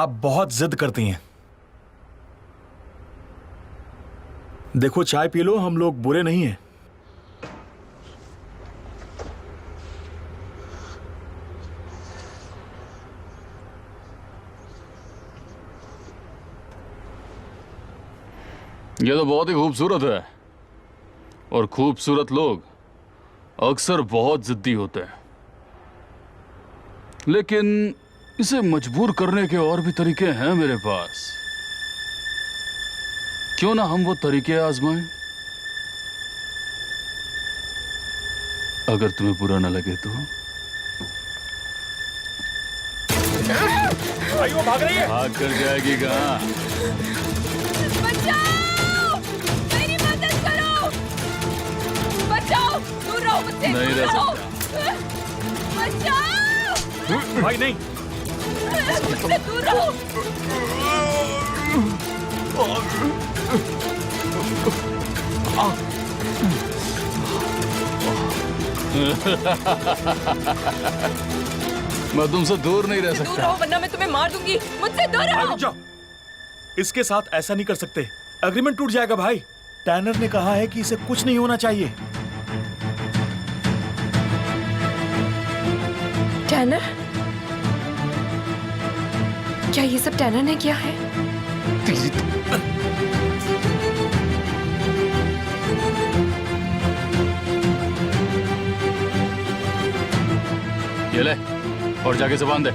आप बहुत जिद करती हैं। देखो चाय पी लो, हम लोग बुरे नहीं हैं। ये तो बहुत ही खूबसूरत है और खूबसूरत लोग अक्सर बहुत जिद्दी होते हैं, लेकिन इसे मजबूर करने के और भी तरीके हैं मेरे पास। क्यों ना हम वो तरीके आजमाएं? अगर तुम्हें बुरा ना लगे तो। भाई वो भाग रही है। भाग कर जाएगी कहाँ? बचाओ! मेरी मदद करो! बचाओ! दूर रहो मुझसे! नहीं दूर रह रहो! सकता। बचाओ! भाई नहीं। मुझसे दूर रहो! मैं तुमसे दूर नहीं रह दूर सकता। रहो वरना मैं तुम्हें मार दूंगी! मुझसे दूर भाई रहो! रुक जाओ, इसके साथ ऐसा नहीं कर सकते, एग्रीमेंट टूट जाएगा। भाई टैनर ने कहा है कि इसे कुछ नहीं होना चाहिए। टैनर? क्या ये सब टैनर ने किया है? ये ले और जाके जुबान दे।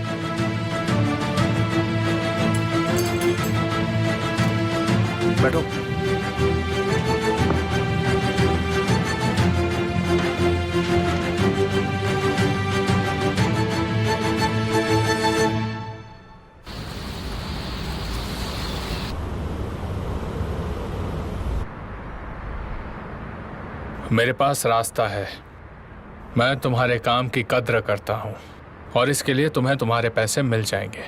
बैठो। मेरे पास रास्ता है। मैं तुम्हारे काम की कद्र करता हूं और इसके लिए तुम्हें तुम्हारे पैसे मिल जाएंगे।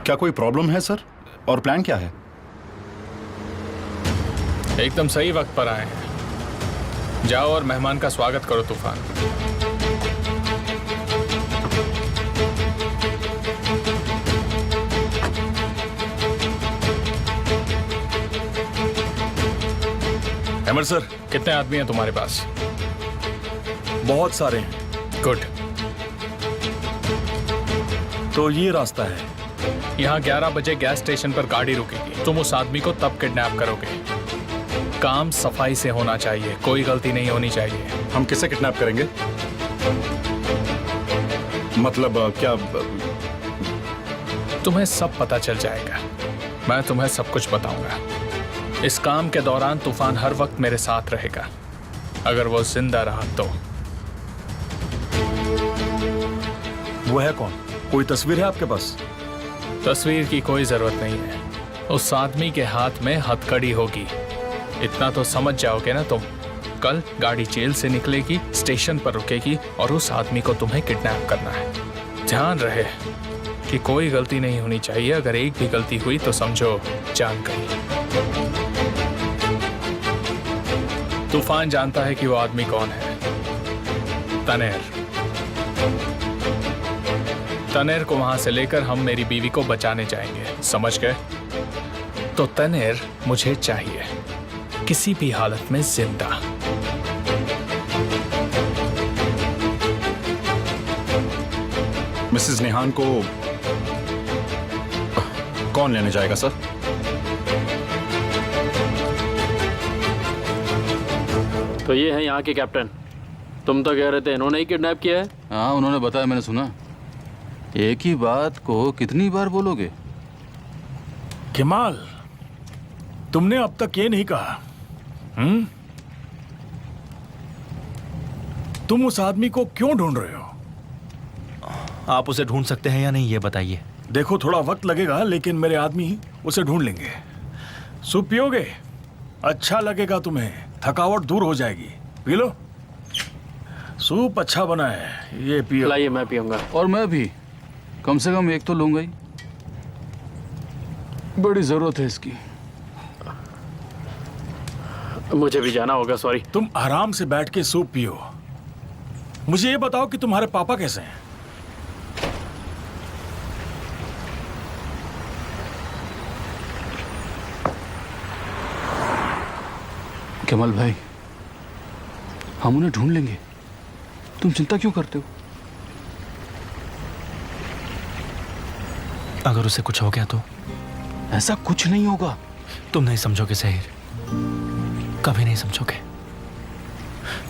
क्या कोई प्रॉब्लम है सर? और प्लान क्या है? एकदम सही वक्त पर आए हैं। जाओ और मेहमान का स्वागत करो तूफान। हेमर सर, कितने आदमी हैं तुम्हारे पास? बहुत सारे हैं। गुड। तो ये रास्ता है। यहाँ 11 बजे गैस स्टेशन पर गाड़ी रुकेगी। तुम उस आदमी को तब किडनैप करोगे। काम सफाई से होना चाहिए, कोई गलती नहीं होनी चाहिए। हम किसे किडनैप करेंगे? मतलब क्या? तुम्हें सब पता चल जाएगा। मैं तुम्हें सब कुछ बताऊंगा। इस काम के दौरान तूफान हर वक्त मेरे साथ रहेगा, अगर वो जिंदा रहा तो। वो है कौन? कोई तस्वीर है आपके पास? तस्वीर की कोई जरूरत नहीं है। उस आदमी के हाथ में हथकड़ी होगी, इतना तो समझ जाओगे ना तुम। कल गाड़ी जेल से निकलेगी, स्टेशन पर रुकेगी और उस आदमी को तुम्हें किडनैप करना है। ध्यान रहे कि कोई गलती नहीं होनी चाहिए। अगर एक भी गलती हुई तो समझो जान गई। तूफान जानता है कि वो आदमी कौन है। तनेर। तनेर को वहां से लेकर हम मेरी बीवी को बचाने जाएंगे, समझ गए? तो तनेर मुझे चाहिए, किसी भी हालत में जिंदा। मिसेस नेहान को कौन लेने जाएगा सर? तो ये है यहाँ के कैप्टन। तुम तो कह रहे थे इन्होंने ही किडनैप किया है। हाँ, उन्होंने बताया, मैंने सुना। एक ही बात को कितनी बार बोलोगे? कमाल, तुमने अब तक ये नहीं कहा। तुम उस आदमी को क्यों ढूंढ रहे हो? आप उसे ढूंढ सकते हैं या नहीं, ये बताइए। देखो, थोड़ा वक्त लगेगा, लेकिन मेरे आदमी उसे ढूंढ लेंगे। सूप पियोगे? अच्छा लगेगा तुम्हें, थकावट दूर हो जाएगी। पी लो, सूप अच्छा बना है, ये पियो। लाइए, मैं पीऊंगा। और मैं भी कम से कम एक तो लूंगा ही, बड़ी जरूरत है इसकी। मुझे भी जाना होगा, सॉरी। तुम आराम से बैठ के सूप पियो। मुझे ये बताओ कि तुम्हारे पापा कैसे हैं? कमल भाई, हम उन्हें ढूंढ लेंगे, तुम चिंता क्यों करते हो? अगर उसे कुछ हो गया तो? ऐसा कुछ नहीं होगा। तुम नहीं समझोगे ज़हीर, कभी नहीं समझोगे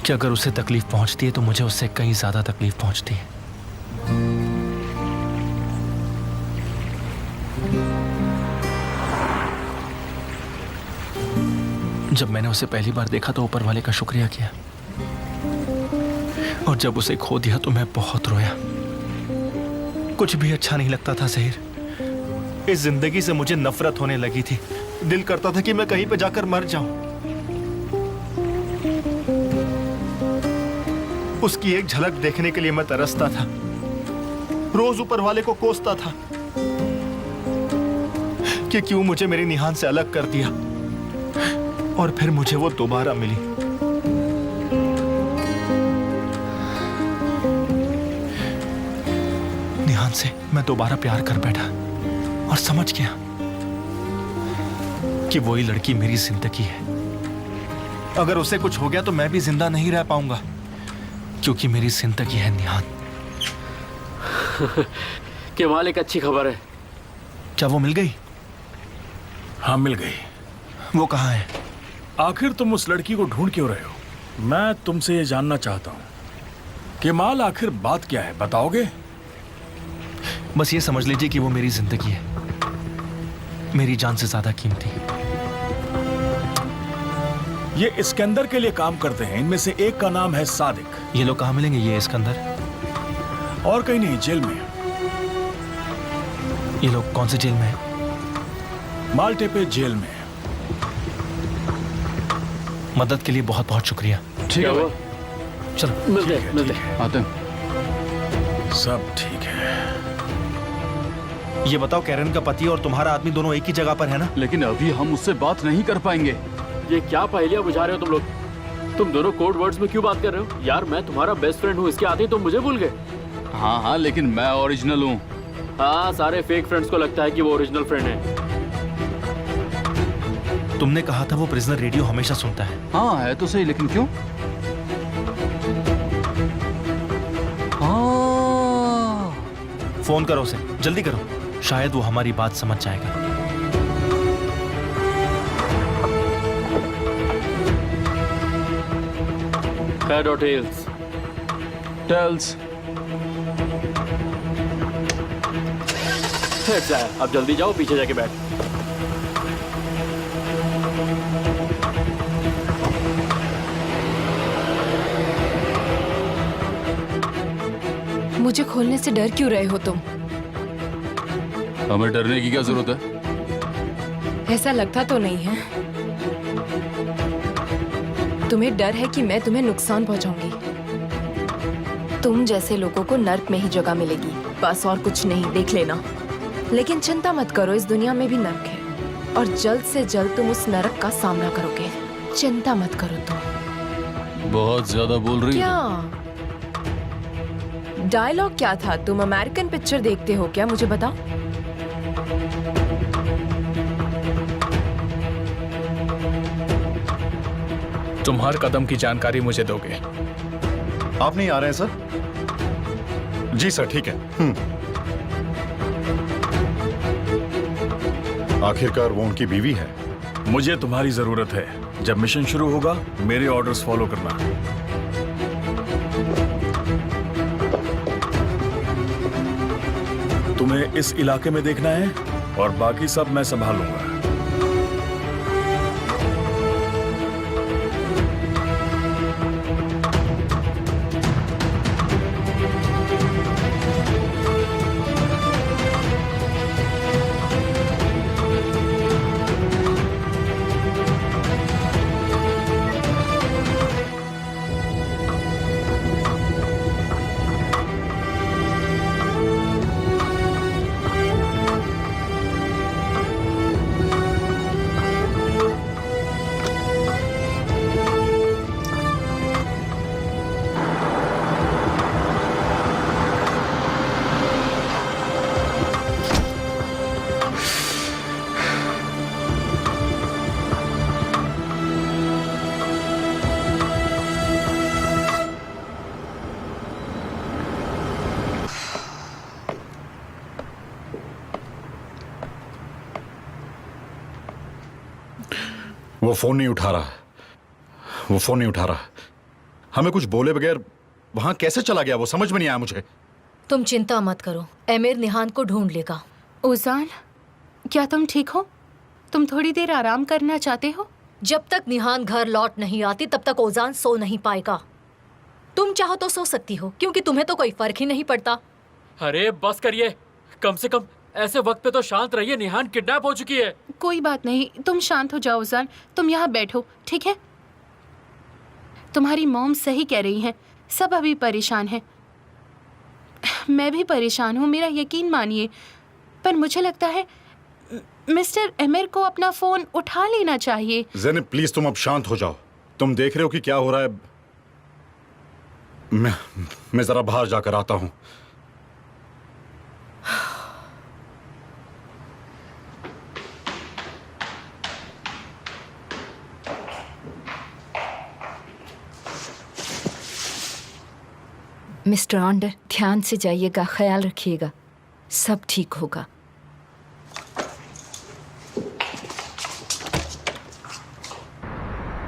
कि अगर उसे तकलीफ पहुंचती है तो मुझे उससे कहीं ज्यादा तकलीफ पहुंचती है। जब मैंने उसे पहली बार देखा तो ऊपर वाले का शुक्रिया किया, और जब उसे खो दिया तो मैं बहुत रोया। कुछ भी अच्छा नहीं लगता था ज़हीर। इस जिंदगी से मुझे नफरत होने लगी थी। दिल करता था कि मैं कहीं पे जाकर मर जाऊं। उसकी एक झलक देखने के लिए मैं तरसता था। रोज ऊपर वाले को कोसता था कि क्यों मुझे मेरी निहान से अलग कर दिया, और फिर मुझे वो दोबारा मिली। निहान से मैं दोबारा प्यार कर बैठा और समझ गया कि वही लड़की मेरी जिंदगी है। अगर उसे कुछ हो गया तो मैं भी जिंदा नहीं रह पाऊंगा, क्योंकि मेरी जिंदगी है निहान। केवल एक अच्छी खबर है। क्या वो मिल गई? हाँ, मिल गई। वो कहाँ है? आखिर तुम उस लड़की को ढूंढ क्यों रहे हो? मैं तुमसे ये जानना चाहता हूँ कि माल आखिर बात क्या है, बताओगे? बस ये समझ लीजिए कि वो मेरी जिंदगी है, मेरी जान से ज्यादा कीमती। ये इस्कंदर के लिए काम करते हैं। इनमें से एक का नाम है सादिक। ये लोग कहाँ मिलेंगे, ये इस्कंदर? और कहीं नहीं, जेल में। ये लोग कौन से जेल में है? माल्टे पे जेल में। मदद के लिए बहुत बहुत शुक्रिया। ठीक क्या है हुआ? भाई, चलो मिलते ठीक है, मिलते ठीक है। आते हैं। सब ठीक है। ये बताओ, कैरन का पति और तुम्हारा आदमी दोनों एक ही जगह पर है ना? लेकिन अभी हम उससे बात नहीं कर पाएंगे। ये क्या पहेलियां बुझा रहे हो तुम लोग? तुम दोनों कोड वर्ड्स में क्यों बात कर रहे हो? यार मैं तुम्हारा बेस्ट फ्रेंड हूँ, इसके आते ही तुम मुझे भूल गए। हाँ हाँ, लेकिन मैं ओरिजिनल हूँ। हाँ, सारे फेक फ्रेंड्स को लगता है कि वो ओरिजिनल फ्रेंड है। तुमने कहा था वो प्रिजनर रेडियो हमेशा सुनता है। हाँ है तो सही, लेकिन क्यों? हाँ, फोन करो उसे, जल्दी करो, शायद वो हमारी बात समझ जाएगा। हेड और टेल्स? टेल्स। हेड्स है। अब जल्दी जाओ, पीछे जाके बैठ। मुझे खोलने से डर क्यों रहे हो तुम? हमें डरने की क्या जरूरत है? ऐसा लगता तो नहीं है। तुम्हें डर है कि मैं तुम्हें नुकसान पहुंचाऊंगी। तुम जैसे लोगों को नर्क में ही जगह मिलेगी, बस और कुछ नहीं, देख लेना। लेकिन चिंता मत करो, इस दुनिया में भी नर्क है, और जल्द से जल्द तुम उस नरक का सामना करोगे। चिंता मत करो तुम। बहुत ज्यादा बोल रही क्या हो। डायलॉग क्या था? तुम अमेरिकन पिक्चर देखते हो क्या? मुझे बताओ। तुम हर कदम की जानकारी मुझे दोगे। आप नहीं आ रहे हैं सर? जी सर, ठीक है। आखिरकार वो उनकी बीवी है। मुझे तुम्हारी जरूरत है। जब मिशन शुरू होगा, मेरे ऑर्डर्स फॉलो करना। तुम्हें इस इलाके में देखना है और बाकी सब मैं संभालूंगा। फोन नहीं उठा रहा, वो फोन नहीं उठा रहा। हमें कुछ बोले बगैर वहां कैसे चला गया वो समझ में नहीं आया मुझे। तुम चिंता मत करो, एमिर निहान को ढूंढ लेगा। ओजान, क्या तुम ठीक हो? तुम थोड़ी देर आराम करना चाहते हो? जब तक निहान घर लौट नहीं आती तब तक ओजान सो नहीं पाएगा। तुम चाहो तो सो सकती हो, क्योंकि तुम्हें तो कोई फर्क ही नहीं पड़ता। अरे बस करिए, कम से कम ऐसे वक्त पे तो शांत रहिए। निहान किडनैप हो चुकी है। कोई बात नहीं, तुम शांत हो जाओ ओजान। तुम यहाँ बैठो, ठीक है? तुम्हारी मॉम सही कह रही हैं, सब अभी परेशान हैं। मैं भी परेशान हूँ, मेरा यकीन मानिए। पर मुझे लगता है मिस्टर एमिर को अपना फोन उठा लेना चाहिए। ज़ैनब प्लीज तुम अब शांत हो जाओ। तुम देख रहे हो कि क्या हो रहा है। मैं जरा बाहर जाकर आता हूं। मिस्टर ऑन्डर, ध्यान से जाइएगा, ख्याल रखिएगा, सब ठीक होगा।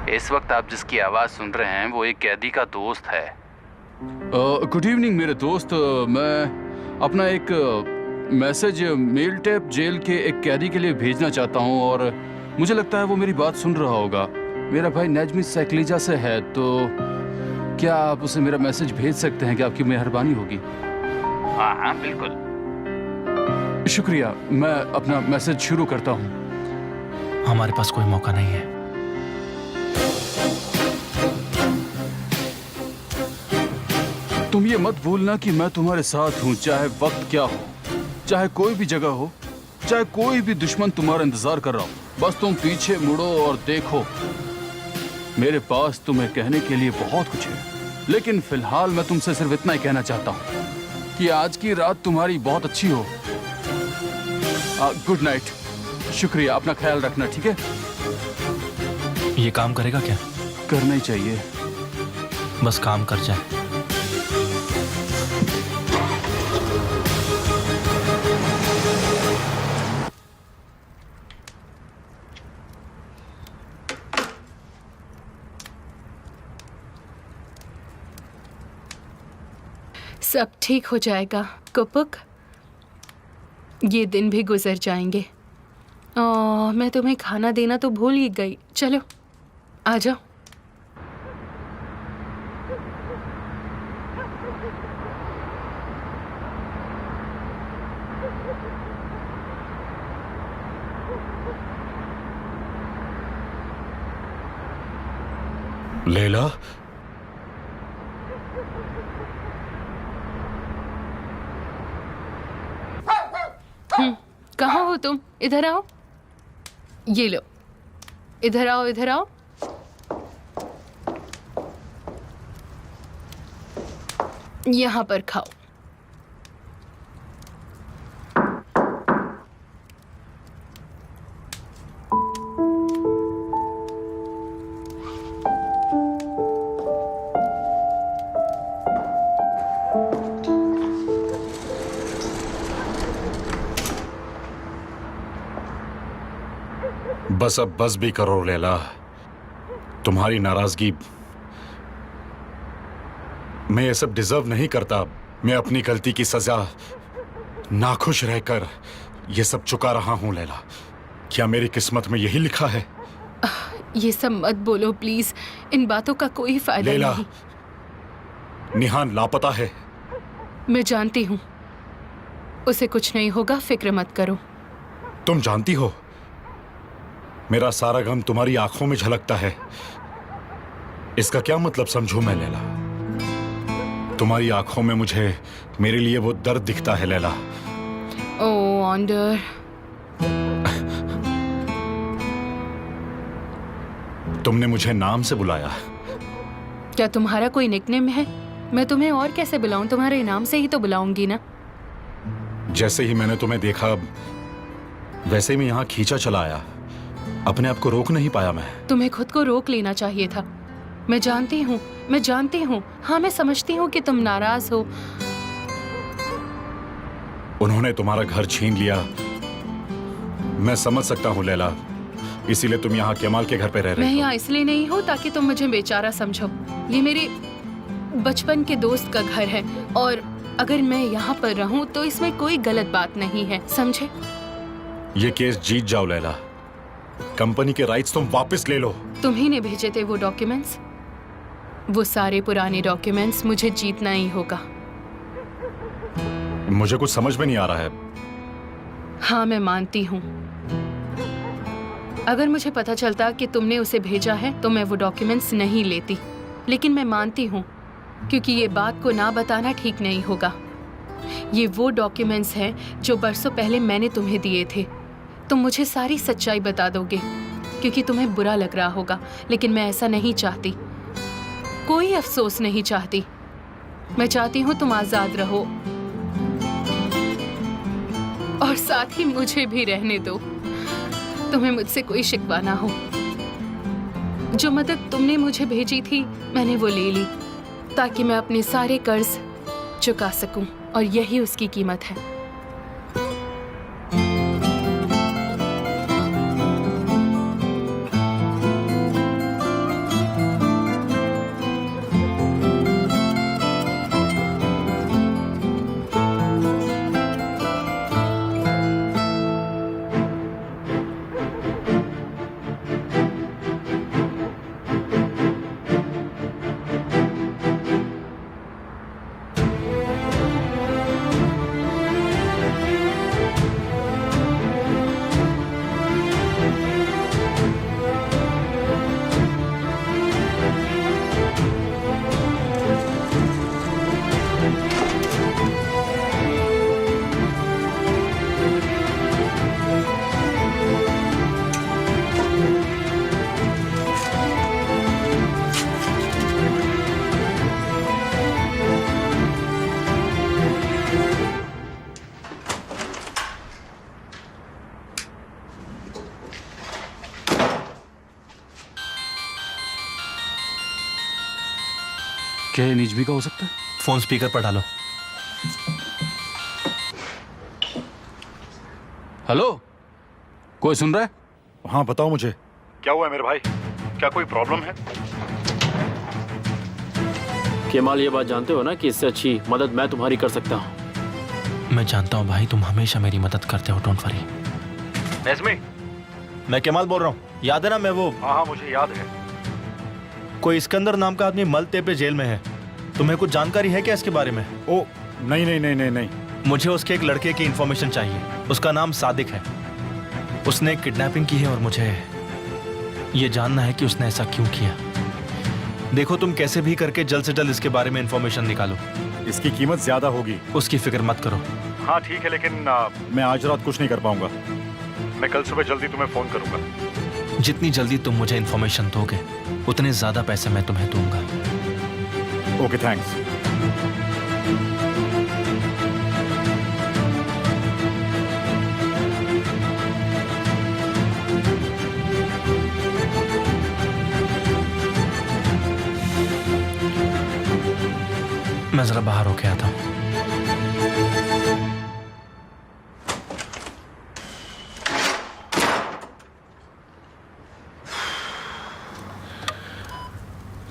इस वक्त आप जिसकी आवाज सुन रहे हैं वो एक कैदी का दोस्त है। गुड इवनिंग मेरे दोस्त। मैं अपना एक मैसेज मेल टैप जेल के एक कैदी के लिए भेजना चाहता हूं और मुझे लगता है वो मेरी बात सुन रहा होगा। मेरा भाई नजमी साइक्लिजा से है, तो क्या आप उसे मेरा मैसेज भेज सकते हैं? कि आपकी मेहरबानी होगी। हाँ हाँ बिल्कुल। शुक्रिया। मैं अपना मैसेज शुरू करता हूँ। हमारे पास कोई मौका नहीं है। तुम ये मत भूलना कि मैं तुम्हारे साथ हूँ, चाहे वक्त क्या हो, चाहे कोई भी जगह हो, चाहे कोई भी दुश्मन तुम्हारा इंतजार कर रहा हो। बस तुम पीछे मुड़ो और देखो। मेरे पास तुम्हें कहने के लिए बहुत कुछ है, लेकिन फिलहाल मैं तुमसे सिर्फ इतना ही कहना चाहता हूँ कि आज की रात तुम्हारी बहुत अच्छी हो। Good night. शुक्रिया, अपना ख्याल रखना, ठीक है? ये काम करेगा क्या? करना ही चाहिए। बस काम कर जाए। सब ठीक हो जाएगा कुपुक, ये दिन भी गुजर जाएंगे। मैं तुम्हें खाना देना तो भूल ही गई। चलो आ जाओ। लैला, कहाँ हो तुम? इधर आओ। ये लो, इधर आओ, इधर आओ। यहाँ पर खाओ। बस अब बस भी करो लैला। तुम्हारी नाराजगी, मैं ये सब डिजर्व नहीं करता। मैं अपनी गलती की सजा नाखुश रहकर ये सब चुका रहा हूं लैला। क्या मेरी किस्मत में यही लिखा है? ये सब मत बोलो प्लीज, इन बातों का कोई फायदा लैला, नहीं। निहान लापता है। मैं जानती हूँ, उसे कुछ नहीं होगा, फिक्र मत करो। तुम जानती हो मेरा सारा गम तुम्हारी आंखों में झलकता है। इसका क्या मतलब समझूं मैं लैला? तुम्हारी आंखों में मुझे मेरे लिए वो दर्द दिखता है लैला। ओह ऑन्डर, तुमने मुझे नाम से बुलाया। क्या तुम्हारा कोई निकनेम है? मैं तुम्हें और कैसे बुलाऊं? तुम्हारे नाम से ही तो बुलाऊंगी ना। जैसे ही मैंने तुम्हें देखा वैसे ही मैं यहाँ खींचा चला आया। अपने आप को रोक नहीं पाया मैं। तुम्हें खुद को रोक लेना चाहिए था। मैं जानती हूँ, मैं जानती हूँ। हाँ, मैं समझती हूँ कि तुम नाराज हो। उन्होंने तुम्हारा घर छीन लिया। मैं समझ सकता हूँ लैला, इसीलिए तुम यहाँ केमाल के घर पे रह मैं रही हो। यहाँ इसलिए नहीं हूँ ताकि तुम मुझे बेचारा समझो। ये मेरे बचपन के दोस्त का घर है और अगर मैं यहाँ पर रहूँ तो इसमें कोई गलत बात नहीं है, समझे? ये केस जीत जाओ लैला, कंपनी के राइट्स तुम वापस ले लो। तुम्ही ने भेजे थे वो डॉक्यूमेंट्स, वो सारे पुराने डॉक्यूमेंट्स, मुझे जीतना ही होगा। मुझे कुछ समझ में नहीं आ रहा है। हाँ, मैं मानती हूँ। अगर मुझे पता चलता कि तुमने उसे भेजा है तो मैं वो डॉक्यूमेंट्स नहीं लेती, लेकिन मैं मानती हूँ क्योंकि ये बात को ना बताना ठीक नहीं होगा। ये वो डॉक्यूमेंट्स हैं जो बरसों पहले मैंने तुम्हें दिए थे। तुम मुझे सारी सच्चाई बता दोगे क्योंकि तुम्हें बुरा लग रहा होगा, लेकिन मैं ऐसा नहीं चाहती। कोई अफसोस नहीं चाहती। मैं चाहती हूँ तुम आजाद रहो और साथ ही मुझे भी रहने दो। तुम्हें मुझसे कोई शिकवा ना हो। जो मदद तुमने मुझे भेजी थी मैंने वो ले ली ताकि मैं अपने सारे कर्ज चुका सकूं, और यही उसकी कीमत है। क्या ये निजमी का हो सकता है? फोन स्पीकर पर डालो। हेलो, कोई सुन रहा है? हाँ बताओ मुझे, क्या हुआ है मेरे भाई? क्या कोई प्रॉब्लम है? केमाल, ये बात जानते हो ना कि इससे अच्छी मदद मैं तुम्हारी कर सकता हूँ। मैं जानता हूँ भाई, तुम हमेशा मेरी मदद करते हो, डोंट वरी। नेज़मी, मैं केमाल बोल रहा हूँ, याद है ना? मैं वो हाँ मुझे याद है। कोई सिकंदर नाम का आदमी मलते पे जेल में है। तुम्हें कुछ जानकारी है क्या इसके बारे में? ओ नहीं नहीं नहीं नहीं नहीं, मुझे उसके एक लड़के की इंफॉर्मेशन चाहिए। उसका नाम सादिक है। उसने किडनैपिंग की है और मुझे ये जानना है कि उसने ऐसा क्यों किया। देखो, तुम कैसे भी करके जल्द से जल्द इसके बारे में इंफॉर्मेशन निकालो। इसकी कीमत ज्यादा होगी। उसकी फिक्र मत करो। हाँ ठीक है, लेकिन मैं आज रात कुछ नहीं कर पाऊंगा। मैं कल सुबह जल्दी तुम्हें फोन करूंगा। जितनी जल्दी तुम मुझे इंफॉर्मेशन दोगे उतने ज्यादा पैसे मैं तुम्हें दूंगा। Okay thanks. मैं जरा बाहर होके आता हूँ।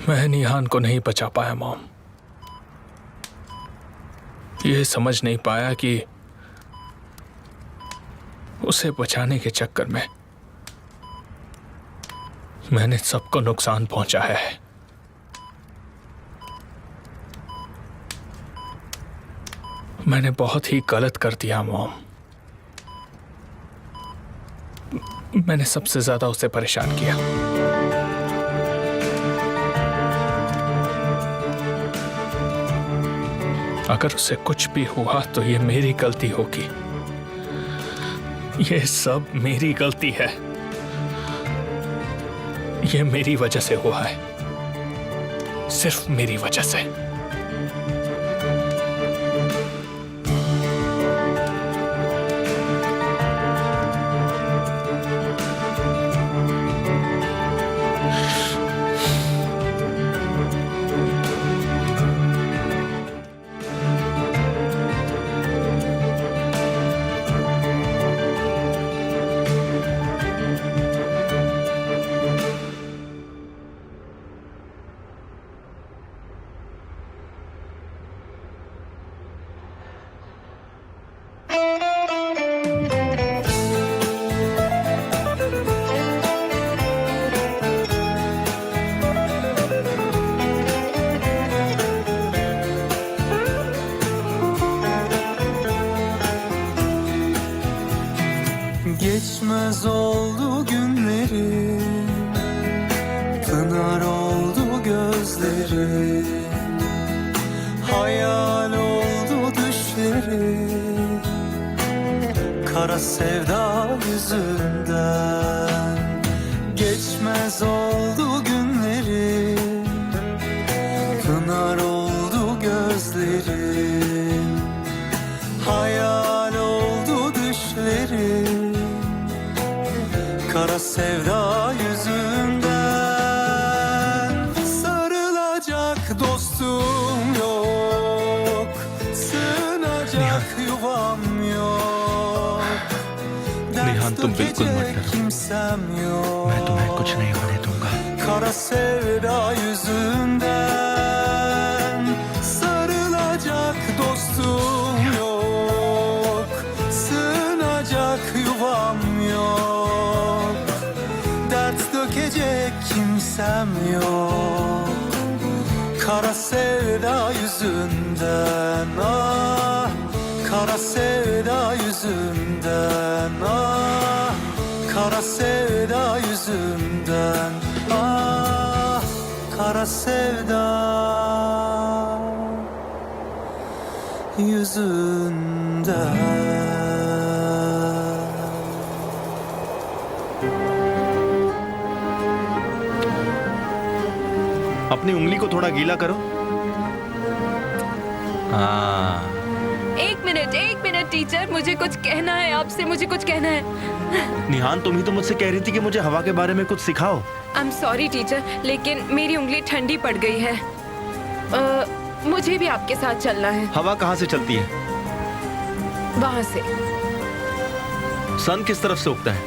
मैं निहान को नहीं बचा पाया मॉम। ये समझ नहीं पाया कि उसे बचाने के चक्कर में मैंने सबको नुकसान पहुंचाया है। मैंने बहुत ही गलत कर दिया मॉम। मैंने सबसे ज्यादा उसे परेशान किया। अगर उसे कुछ भी हुआ तो ये मेरी गलती होगी। ये सब मेरी गलती है। ये मेरी वजह से हुआ है, सिर्फ मेरी वजह से। gözleri, hayal oldu düşleri, kara sevda yüzünden geçmez oldu günleri, pınar oldu gözlerim, hayal oldu düşlerim, kara sevda yüzünden. Sarılacak dostum yok, sığınacak yuvam yok, निहान, तुम बिल्कुल मत डरो। kimsem yok. मैं तुम्हें कुछ नहीं होने दूंगा। Kara sevda yüzünden sarılacak dostum yok, sığınacak yuvam yok, dert dökecek kimsem yok. Kara sevda yüzünden, ah, kara sevda yüzünden, ah, kara sevda yüzünden, ah, kara sevda yüzünden. अपनी उंगली को थोड़ा गीला करो। हाँ, एक मिनट टीचर, मुझे कुछ कहना है आपसे, मुझे कुछ कहना है। निहान, तुम ही तो मुझसे कह रही थी कि मुझे हवा के बारे में कुछ सिखाओ। आई एम सॉरी टीचर, लेकिन मेरी उंगली ठंडी पड़ गई है। मुझे भी आपके साथ चलना है। हवा कहाँ से चलती है? वहाँ से। सन किस तरफ से उगता है?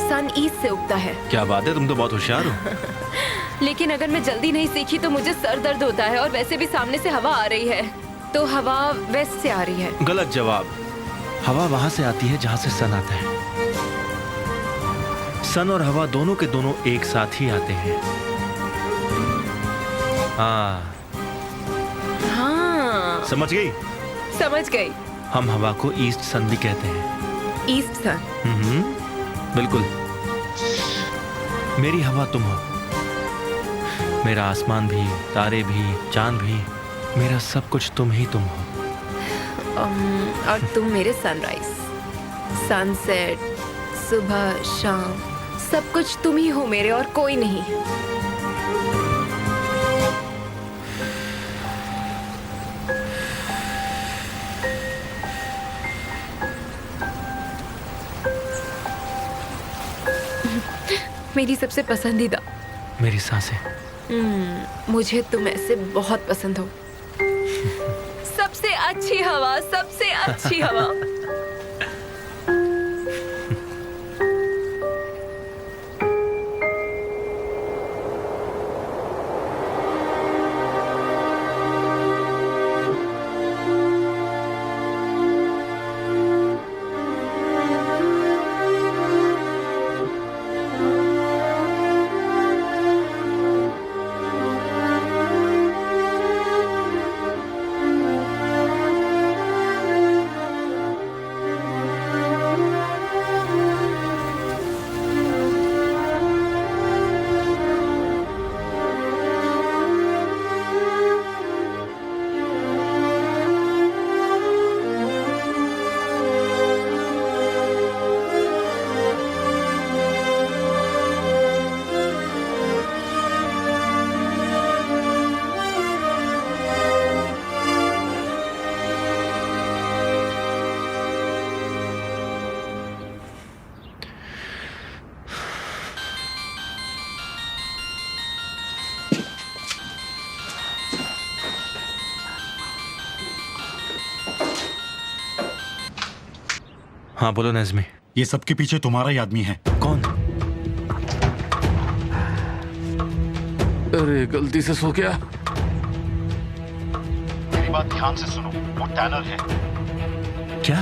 सन ईस्ट से उगता है। क्या बात है, तुम तो बहुत होशियार हो। लेकिन अगर मैं जल्दी नहीं सीखी तो मुझे सर दर्द होता है, और वैसे भी सामने से हवा आ रही है, तो हवा वेस्ट से आ रही है। गलत जवाब। हवा वहां से आती है जहां से सन आता है। सन और हवा दोनों के दोनों एक साथ ही आते हैं। हाँ, समझ गई? समझ गई। हम हवा को ईस्ट सन भी कहते हैं। ईस्ट सन। बिल्कुल। मेरी हवा तुम हो, मेरा आसमान भी, तारे भी, चांद भी, मेरा सब कुछ तुम ही तुम हो। और तुम मेरे सनराइज, सनसेट, सुबह, शाम, सब कुछ तुम ही हो मेरे, और कोई नहीं। मेरी सबसे पसंदीदा। मेरी सांसें। मुझे तुम ऐसे बहुत पसंद हो। सबसे अच्छी हवा, सबसे अच्छी हवा। हाँ बोलो नज़मी। ये सबके पीछे तुम्हारा ही आदमी है। कौन? अरे गलती से सो गया। मेरी बात ध्यान से सुनो, वो टैनर है। क्या?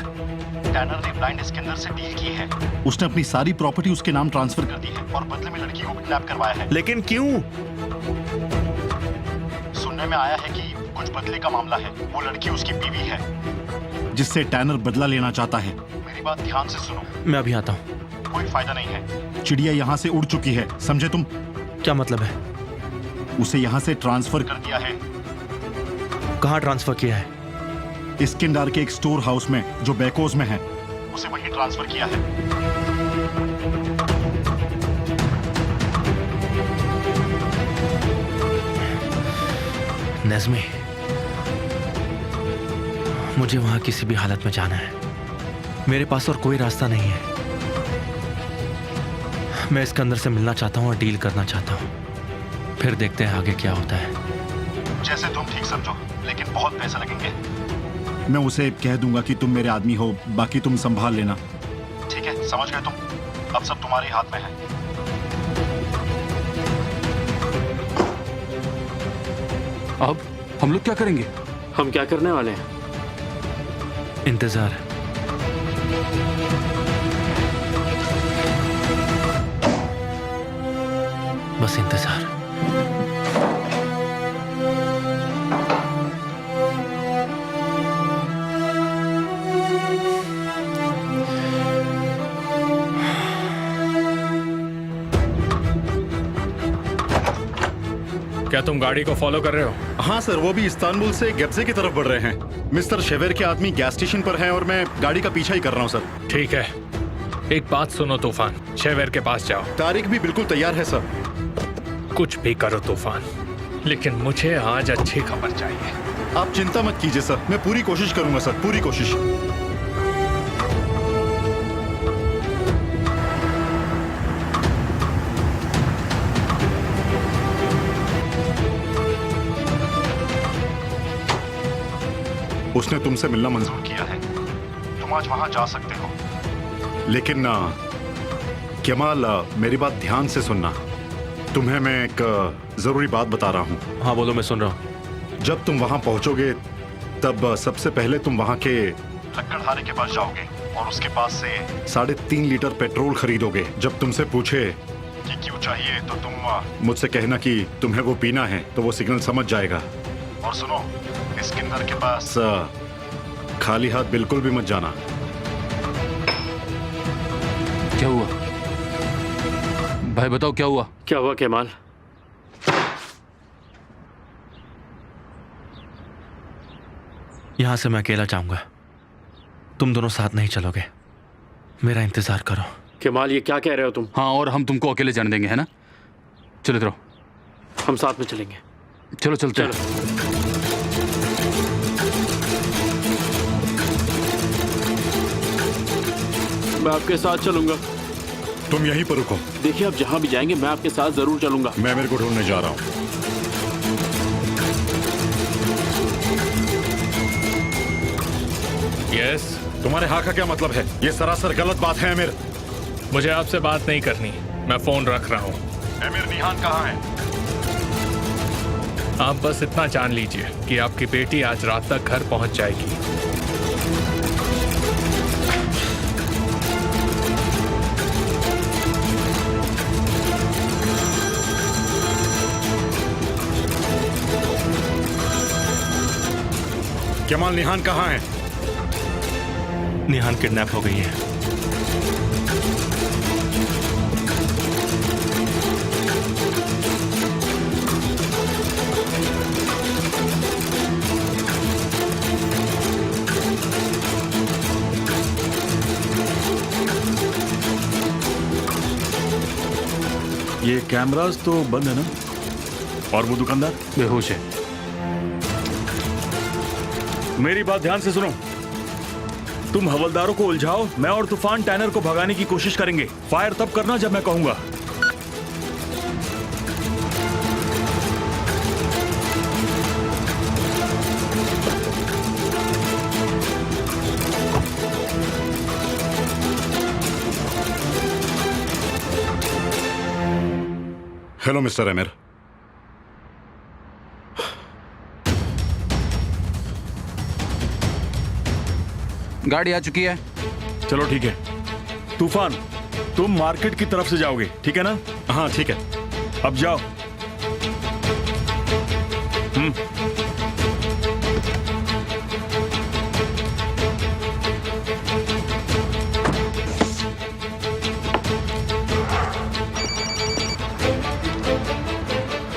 टैनर ने ब्लाइंड स्किनर से डील की है। उसने अपनी सारी प्रॉपर्टी उसके नाम ट्रांसफर कर दी है और बदले में लड़की को किडनैप करवाया है। लेकिन क्यों? सुनने में आया है कि कुछ बदले का मामला है। वो लड़की उसकी बीवी है जिससे टैनर बदला लेना चाहता है। मेरी बात ध्यान से सुनो। मैं अभी आता हूँ। कोई फायदा नहीं है, चिड़िया यहाँ से उड़ चुकी है, समझे तुम? क्या मतलब है? उसे यहाँ से ट्रांसफर कर दिया है। कहाँ ट्रांसफर किया है? स्किंडार के एक स्टोर हाउस में जो बैकोज में है, उसे वहीं ट्रांसफर किया है। नज़मी, मुझे वहां किसी भी हालत में जाना है। मेरे पास और कोई रास्ता नहीं है। मैं इसके अंदर से मिलना चाहता हूँ और डील करना चाहता हूँ। फिर देखते हैं आगे क्या होता है। जैसे तुम ठीक समझो, लेकिन बहुत पैसे लगेंगे। मैं उसे कह दूंगा कि तुम मेरे आदमी हो, बाकी तुम संभाल लेना। ठीक है, समझ गए तुम? अब सब तुम्हारे हाथ में है। अब हम लोग क्या करेंगे? हम क्या करने वाले हैं? इंतजार। बस इंतजार। क्या तुम गाड़ी को फॉलो कर रहे हो? हाँ सर, वो भी इस्तांबुल से गेब्जे की तरफ बढ़ रहे हैं। मिस्टर शेवेर के आदमी गैस स्टेशन पर हैं और मैं गाड़ी का पीछा ही कर रहा हूँ सर। ठीक है, एक बात सुनो तूफान, शेवेर के पास जाओ। तारिक भी बिल्कुल तैयार है सर। कुछ भी करो तूफान, लेकिन मुझे आज अच्छी खबर चाहिए। आप चिंता मत कीजिए सर, मैं पूरी कोशिश करूंगा सर, पूरी कोशिश। उसने तुमसे मिलना मंजूर किया है, तुम आज वहां जा सकते हो। लेकिन कमाल, मेरी बात ध्यान से सुनना। तुम्हें मैं एक जरूरी बात बता रहा हूँ। हाँ बोलो, मैं सुन रहा हूँ। जब तुम वहां पहुंचोगे तब सबसे पहले तुम वहां के लकड़हारे के पास जाओगे और उसके पास से 3.5 लीटर पेट्रोल खरीदोगे। जब तुमसे पूछे कि क्यों चाहिए तो तुम मुझसे कहना कि तुम्हें वो पीना है, तो वो सिग्नल समझ जाएगा। और सुनो, स्किंडर के पास खाली हाथ बिल्कुल भी मत जाना। क्या हुआ भाई, बताओ क्या हुआ? क्या हुआ केमाल? यहां से मैं अकेला जाऊंगा, तुम दोनों साथ नहीं चलोगे। मेरा इंतजार करो। केमाल, ये क्या कह रहे हो तुम? हाँ, और हम तुमको अकेले जाने देंगे, है ना? चलो इधर आओ। हम साथ में चलेंगे। चलो चलते हैं। मैं आपके साथ चलूंगा। तुम यहीं पर रुको। देखिए, आप जहां भी जाएंगे मैं आपके साथ जरूर चलूंगा। मैं मेरे को ढूंढने जा रहा हूँ। यस, तुम्हारे हाँ का क्या मतलब है? ये सरासर गलत बात है अमीर। मुझे आपसे बात नहीं करनी, मैं फोन रख रहा हूँ। अमीर, निहान कहाँ है? आप बस इतना जान लीजिए कि आपकी बेटी आज रात तक घर पहुंच जाएगी। कमाल, निहान कहाँ है? निहान किडनैप हो गई है। ये कैमरास तो बंद है ना? और वो दुकानदार बेहोश है। मेरी बात ध्यान से सुनो। तुम हवलदारों को उलझाओ, मैं और तूफान टैनर को भगाने की कोशिश करेंगे। फायर तब करना जब मैं कहूंगा। हेलो मिस्टर अमीर। गाड़ी आ चुकी है। चलो ठीक है। तूफान, तुम मार्केट की तरफ से जाओगे, ठीक है ना? हाँ ठीक है। अब जाओ।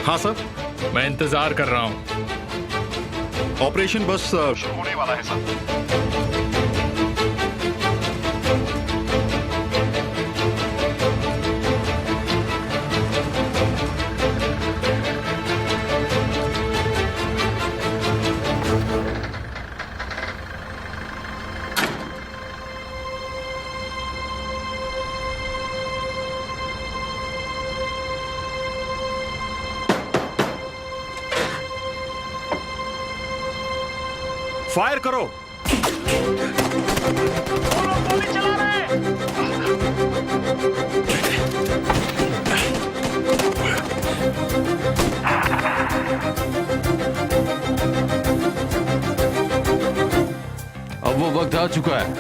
हाँ सर। मैं इंतजार कर रहा हूँ। ऑपरेशन बस शुरू होने वाला है सर। फायर करो। अब वो वक्त आ चुका है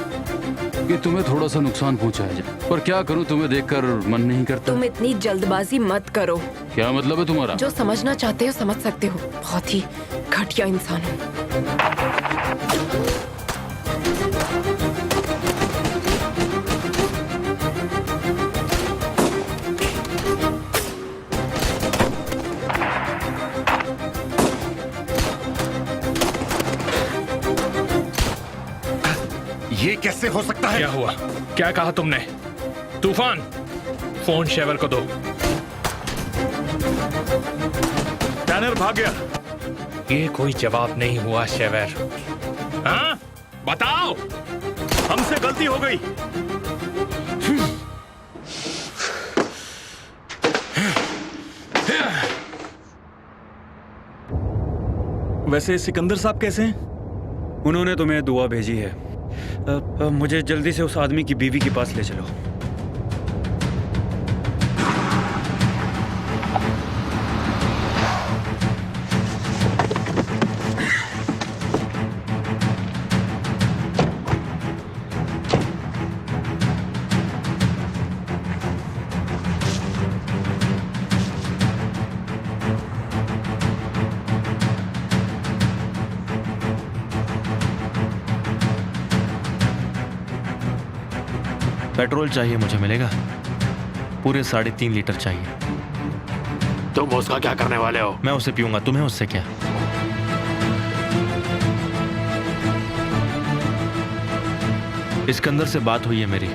कि तुम्हें थोड़ा सा नुकसान पहुंचाया जाए, पर क्या करूं, तुम्हें देखकर मन नहीं करता। तुम इतनी जल्दबाजी मत करो। क्या मतलब है तुम्हारा? जो समझना चाहते हो समझ सकते हो। बहुत ही घटिया इंसान हो। ये कैसे हो सकता है? क्या हुआ? क्या कहा तुमने? तूफान, फोन शेवर को दो। टैनर भाग गया। ये कोई जवाब नहीं हुआ शेवर। हाँ, बताओ। हमसे गलती हो गई। वैसे सिकंदर साहब कैसे हैं? उन्होंने तुम्हें दुआ भेजी है। मुझे जल्दी से उस आदमी की बीवी के पास ले चलो। पेट्रोल चाहिए, मुझे मिलेगा? पूरे 3.5 लीटर चाहिए। तुम उसका क्या करने वाले हो? मैं उसे पीऊंगा, तुम्हें उससे क्या? इसकंदर से बात हुई है मेरी।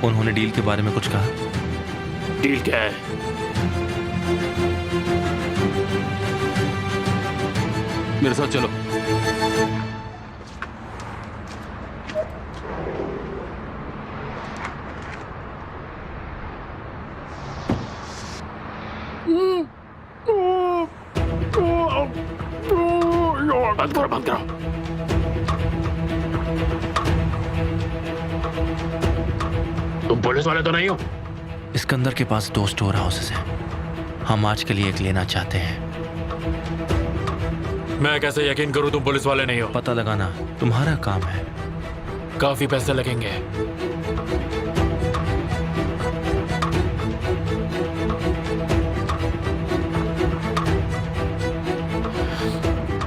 उन्होंने डील के बारे में कुछ कहा? डील क्या है? मेरे साथ चलो। बंद करो, बंद करो। तुम पुलिस वाले तो नहीं हो? इसकंदर के पास 2 स्टोर हाउसेस हैं। हम आज के लिए एक लेना चाहते हैं। मैं कैसे यकीन करूं तुम पुलिस वाले नहीं हो? पता लगाना तुम्हारा काम है। काफी पैसे लगेंगे।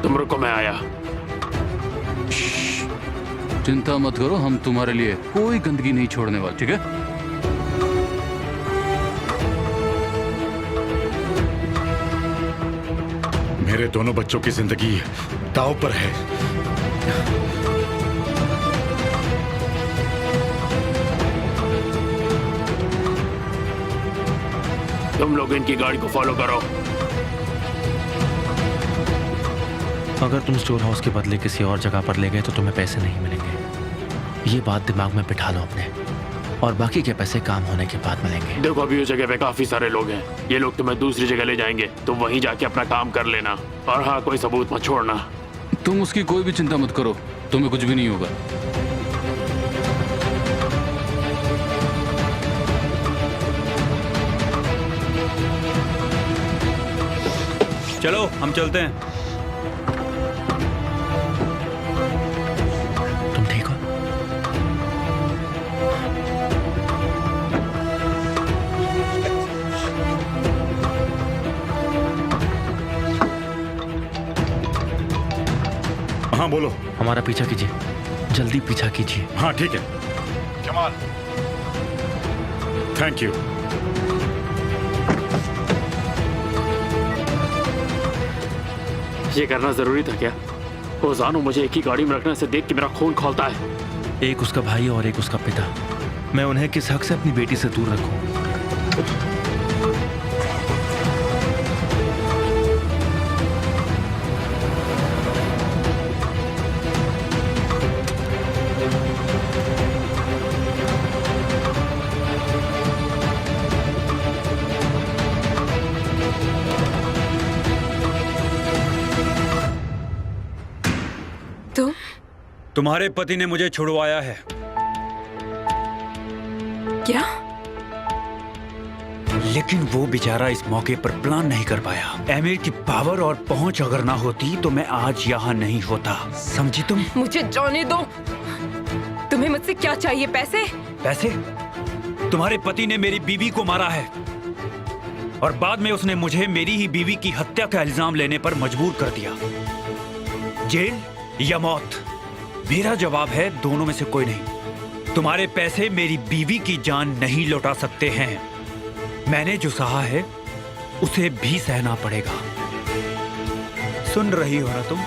तुम रुको, मैं आया। चिंता मत करो, हम तुम्हारे लिए कोई गंदगी नहीं छोड़ने वाले, ठीक है? मेरे दोनों बच्चों की जिंदगी दांव पर है। तुम लोग इनकी गाड़ी को फॉलो करो। अगर तुम स्टोर हाउस के बदले किसी और जगह पर ले गए तो तुम्हें पैसे नहीं मिलेंगे। ये बात दिमाग में बिठा लो अपने, और बाकी के पैसे काम होने के बाद मिलेंगे। देखो, अभी उस जगह पे काफी सारे लोग हैं। ये लोग तुम्हें दूसरी जगह ले जाएंगे, तुम वहीं जाके अपना काम कर लेना। और हाँ, कोई सबूत मत छोड़ना। तुम उसकी कोई भी चिंता मत करो, तुम्हें कुछ भी नहीं होगा। चलो हम चलते हैं। तुम ठीक हो? हाँ बोलो। हमारा पीछा कीजिए, जल्दी पीछा कीजिए। हाँ ठीक है। कमाल, थैंक यू। ये करना जरूरी था क्या? ओजान, मुझे एक ही गाड़ी में रखने से देख के मेरा खून खौलता है। एक उसका भाई और एक उसका पिता, मैं उन्हें किस हक से अपनी बेटी से दूर रखूं? तुम्हारे पति ने मुझे छुड़वाया है। क्या? लेकिन वो बेचारा इस मौके पर प्लान नहीं कर पाया। एमिर की पावर और पहुंच अगर ना होती तो मैं आज यहाँ नहीं होता, समझी तुम? मुझे जाने दो। तुम्हें मुझसे क्या चाहिए? पैसे? पैसे? तुम्हारे पति ने मेरी बीवी को मारा है और बाद में उसने मुझे मेरी ही बीवी की हत्या का इल्जाम लेने पर मजबूर कर दिया। जेल या मौत? मेरा जवाब है दोनों में से कोई नहीं। तुम्हारे पैसे मेरी बीवी की जान नहीं लौटा सकते हैं। मैंने जो सहा है उसे भी सहना पड़ेगा। सुन रही हो ना तुम?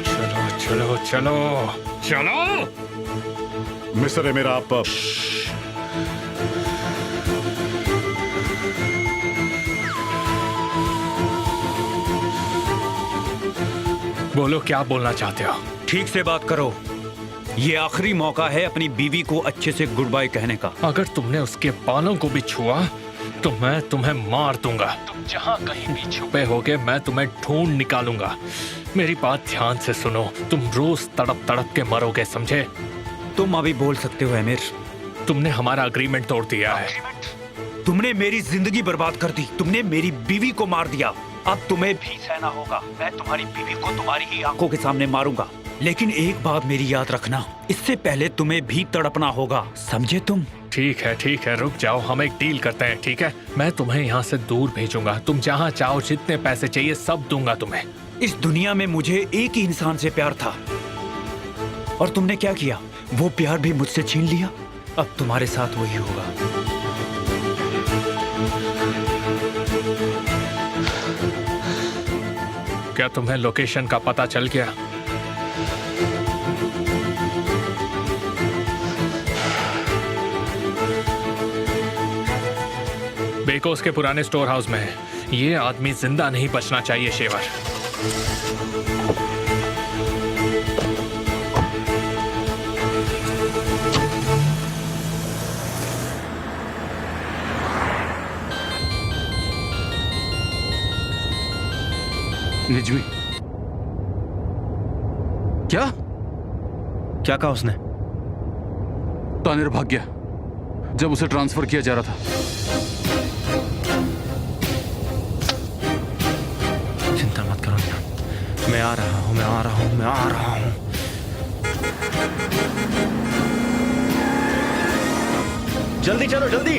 चलो चलो चलो चलो। मिस्टर एमिर, आप बोलो, क्या बोलना चाहते हो? ठीक से बात करो। ये आखिरी मौका है अपनी बीवी को अच्छे से गुड बाय कहने का। अगर तुमने उसके बालों को भी छुआ तो मैं तुम्हें मार दूंगा। तुम जहाँ कहीं भी छुपे होगे मैं तुम्हें ढूंढ निकालूंगा। मेरी बात ध्यान से सुनो, तुम रोज तड़प तड़प के मरोगे, समझे? तुम अभी बोल सकते हो एमिर। तुमने हमारा अग्रीमेंट तोड़ दिया है। तुमने मेरी जिंदगी बर्बाद कर दी। तुमने मेरी बीवी को मार दिया। अब तुम्हें भी सहना होगा। मैं तुम्हारी बीवी को तुम्हारी ही आंखों के सामने मारूंगा। लेकिन एक बात मेरी याद रखना, इससे पहले तुम्हें भी तड़पना होगा, समझे तुम? ठीक है, रुक जाओ, हम एक डील करते हैं, ठीक है? मैं तुम्हें यहाँ से दूर भेजूंगा। तुम जहाँ चाहो, जितने पैसे चाहिए सब दूंगा तुम्हें। इस दुनिया में मुझे एक ही इंसान से प्यार था और तुमने क्या किया? वो प्यार भी मुझसे छीन लिया। अब तुम्हारे साथ वही होगा। क्या तुम्हें लोकेशन का पता चल गया? बेकोस के पुराने स्टोर हाउस में है। ये आदमी जिंदा नहीं बचना चाहिए, शेवर। निजमी, क्या? क्या कहा उसने? तानिर भाग गया जब उसे ट्रांसफर किया जा रहा था। चिंता मत करो, मैं आ रहा हूं, मैं आ रहा हूं, मैं आ रहा हूं। जल्दी चलो, जल्दी।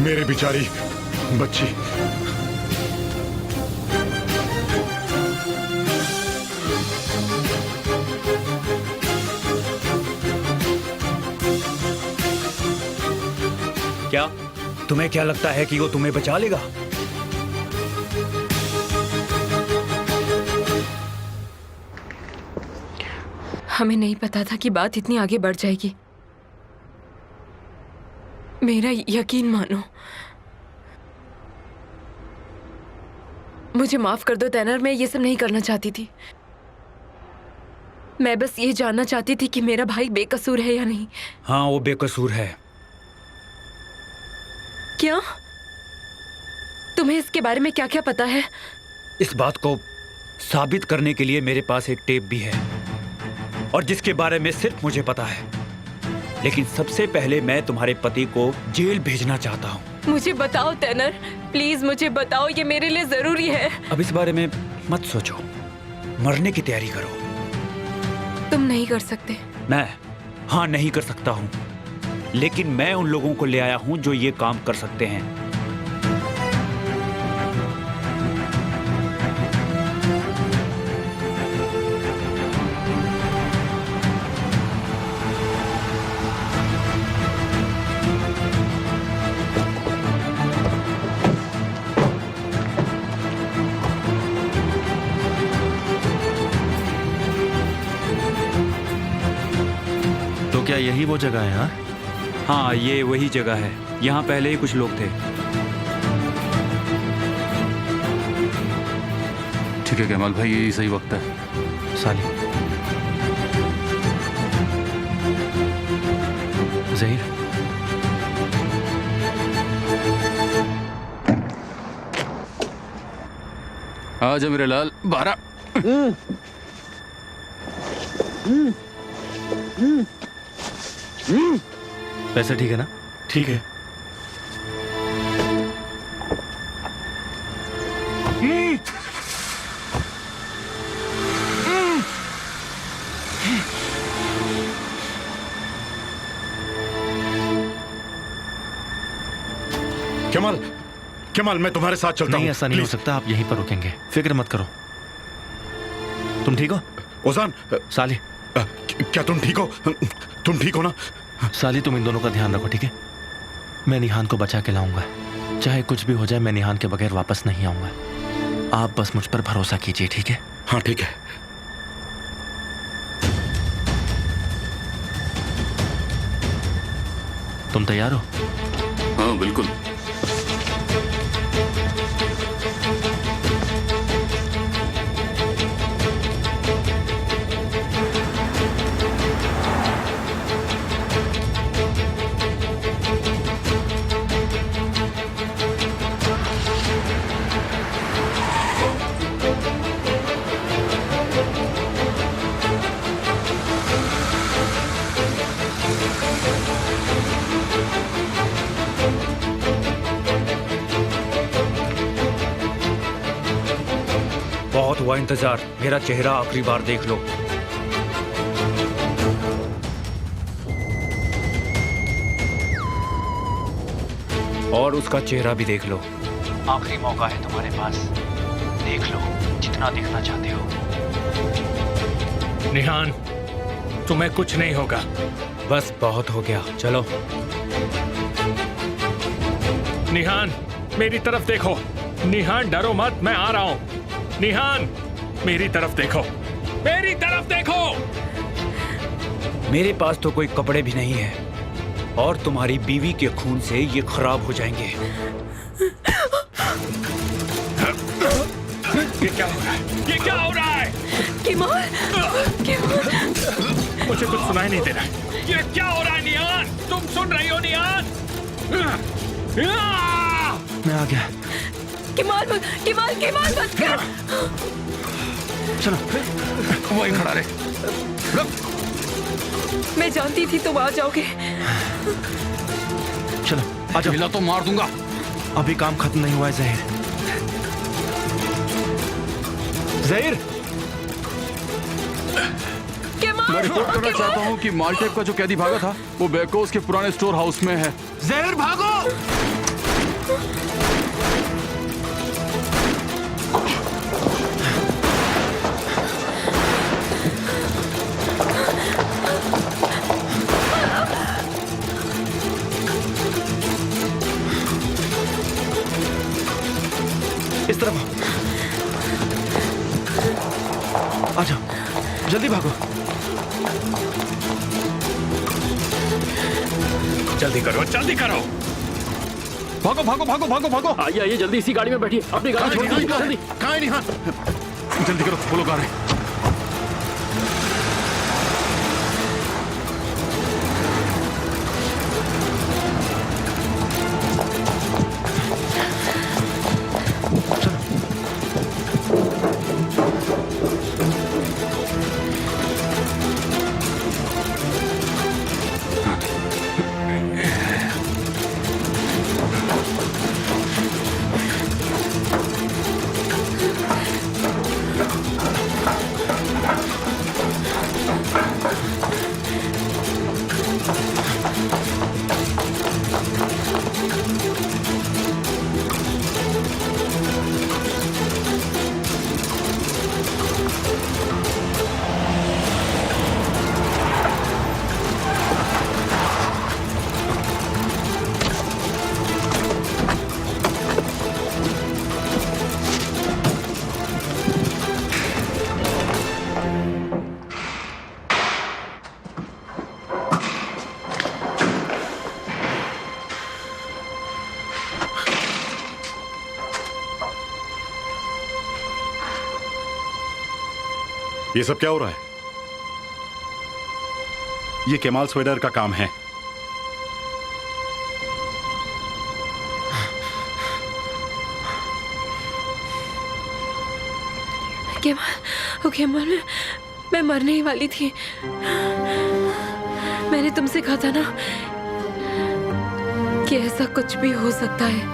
मेरी बेचारी बच्ची। क्या तुम्हें क्या लगता है कि वो तुम्हें बचा लेगा? हमें नहीं पता था कि बात इतनी आगे बढ़ जाएगी। मेरा यकीन मानो। मुझे माफ कर दो तैनर, मैं ये सब नहीं करना चाहती थी। मैं बस ये जानना चाहती थी कि मेरा भाई बेकसूर है या नहीं। हाँ, वो बेकसूर है। क्या? तुम्हें इसके बारे में क्या क्या पता है? इस बात को साबित करने के लिए मेरे पास एक टेप भी है और जिसके बारे में सिर्फ मुझे पता है। लेकिन सबसे पहले मैं तुम्हारे पति को जेल भेजना चाहता हूँ। मुझे बताओ तैनर, प्लीज मुझे बताओ, ये मेरे लिए जरूरी है। अब इस बारे में मत सोचो, मरने की तैयारी करो। तुम नहीं कर सकते। मैं हाँ नहीं कर सकता हूँ, लेकिन मैं उन लोगों को ले आया हूँ जो ये काम कर सकते हैं। क्या यही वो जगह है? हाँ, हाँ, ये वही जगह है। यहाँ पहले ही कुछ लोग थे। ठीक है कमाल भाई, यही सही वक्त है। साली, जहीर, आजा मेरे लाल, 12। पैसे ठीक है ना? ठीक है। कमाल, कमाल, मैं तुम्हारे साथ चलता हूँ। नहीं, ऐसा नहीं हो प्लीज। सकता। आप यहीं पर रुकेंगे, फिक्र मत करो। तुम ठीक हो? ओजान, साली, क्या तुम ठीक हो? तुम ठीक हो ना? साली, तुम इन दोनों का ध्यान रखो, ठीक है? मैं निहान को बचा के लाऊंगा। चाहे कुछ भी हो जाए, मैं निहान के बगैर वापस नहीं आऊंगा। आप बस मुझ पर भरोसा कीजिए, ठीक है? हाँ ठीक है। तुम तैयार हो? हाँ बिल्कुल। बहुत हुआ इंतजार, मेरा चेहरा आखिरी बार देख लो। और उसका चेहरा भी देख लो। आखिरी मौका है तुम्हारे पास, देख लो जितना देखना चाहते हो। निहान, तुम्हें कुछ नहीं होगा। बस बहुत हो गया, चलो। निहान, मेरी तरफ देखो। निहान, डरो मत, मैं आ रहा हूं। निहान, मेरी तरफ देखो, मेरी तरफ देखो। मेरे पास तो कोई कपड़े भी नहीं है और तुम्हारी बीवी के खून से ये खराब हो जाएंगे। ये क्या हो रहा है? ये क्या हो रहा है? किमाल, मुझे कुछ सुनाई नहीं दे रहा है। ये क्या हो रहा है निहान? तुम सुन रही हो निहान? मैं आ गया। किमाल, किमाल, किमाल मत कर। चलो, वही खड़ा रहे। मैं जानती थी तुम आ जाओगे। चलो आ जाओ। मिला तो मार दूंगा। अभी काम खत्म नहीं हुआ है जहीर। जहीर, मैं रिपोर्ट करना चाहता हूँ कि मालटेप का जो कैदी भागा था वो बैकोस के पुराने स्टोर हाउस में है। जहीर भागो। इस तरफ आ जाओ, जल्दी भागो। जल्दी करो, जल्दी करो। भागो भागो भागो भागो भागो। आइए आइए, जल्दी इसी गाड़ी में बैठिए। अपनी गाड़ी छोड़ दीजिए, जल्दी। कहाँ है निहान? जल्दी करो, वो लोग आ रहे हैं। ये सब क्या हो रहा है? ये केमाल स्वेडर का काम है। केमाल, मैं मरने ही वाली थी। मैंने तुमसे कहा था ना कि ऐसा कुछ भी हो सकता है।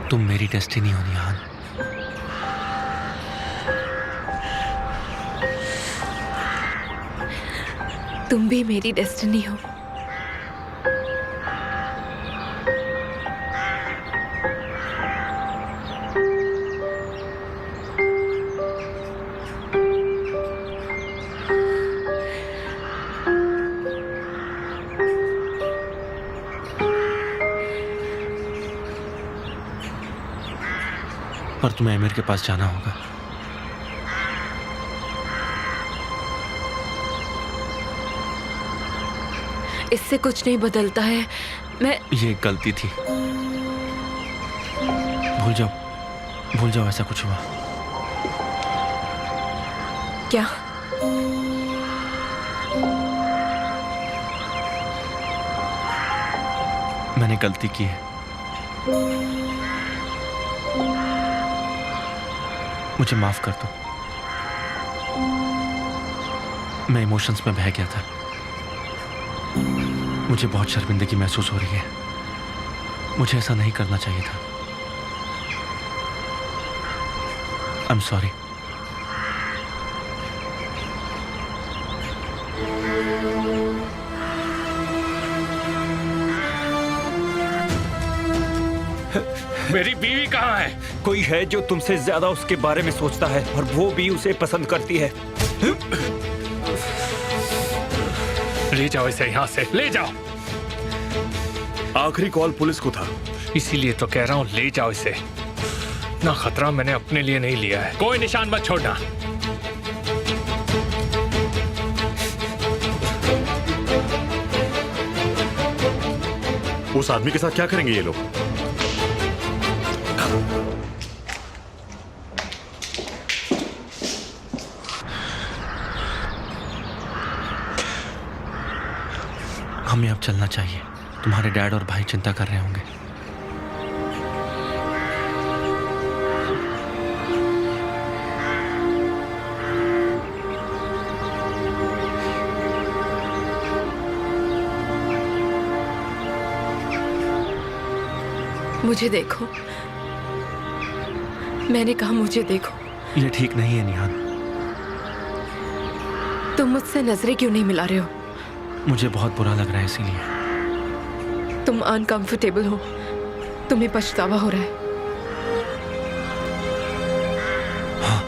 तुम मेरी डेस्टिनी हो निहान। तुम भी मेरी डेस्टिनी हो। पर तुम्हें अमीर के पास जाना होगा। इससे कुछ नहीं बदलता है। मैं ये एक गलती थी। भूल जाओ ऐसा कुछ हुआ। क्या? मैंने गलती की है। मुझे माफ कर दो। मैं इमोशंस में बह गया था। मुझे बहुत शर्मिंदगी महसूस हो रही है। मुझे ऐसा नहीं करना चाहिए था। I am sorry. मेरी बीवी कहाँ है? कोई है जो तुमसे ज्यादा उसके बारे में सोचता है और वो भी उसे पसंद करती है। ले जाओ इसे यहाँ से, ले जाओ। आखिरी कॉल पुलिस को था। इसीलिए तो कह रहा हूँ, ले जाओ इसे। ना खतरा मैंने अपने लिए नहीं लिया है। कोई निशान मत छोड़ना। उस आदमी के साथ क्या करेंगे ये लोग? हमें अब चलना चाहिए। तुम्हारे डैड और भाई चिंता कर रहे होंगे। मुझे देखो। मैंने कहा मुझे देखो। ये ठीक नहीं है निहान। तुम मुझसे नजरें क्यों नहीं मिला रहे हो? मुझे बहुत बुरा लग रहा है इसीलिए। तुम अनकंफर्टेबल हो। तुम्हें पछतावा हो रहा है। हाँ,